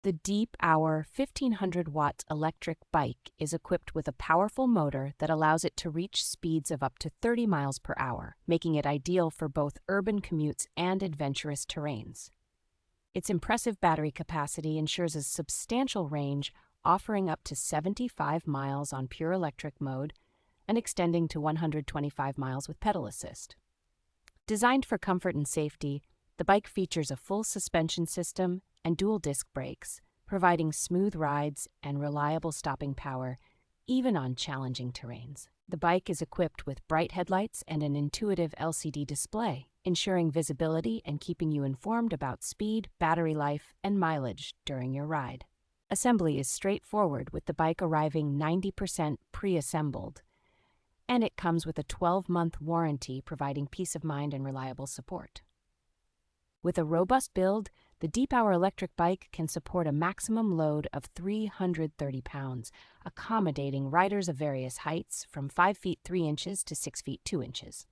The DEEPOWER 1500W electric bike is equipped with a powerful motor that allows it to reach speeds of up to 30 miles per hour, making it ideal for both urban commutes and adventurous terrains. Its impressive battery capacity ensures a substantial range, offering up to 75 miles on pure electric mode and extending to 125 miles with pedal assist. Designed for comfort and safety, the bike features a full suspension system and dual disc brakes, providing smooth rides and reliable stopping power, even on challenging terrains. The bike is equipped with bright headlights and an intuitive LCD display, ensuring visibility and keeping you informed about speed, battery life, and mileage during your ride. Assembly is straightforward, with the bike arriving 90% pre-assembled, and it comes with a 12-month warranty, providing peace of mind and reliable support. With a robust build, the DEEPOWER electric bike can support a maximum load of 330 pounds, accommodating riders of various heights from 5 feet 3 inches to 6 feet 2 inches.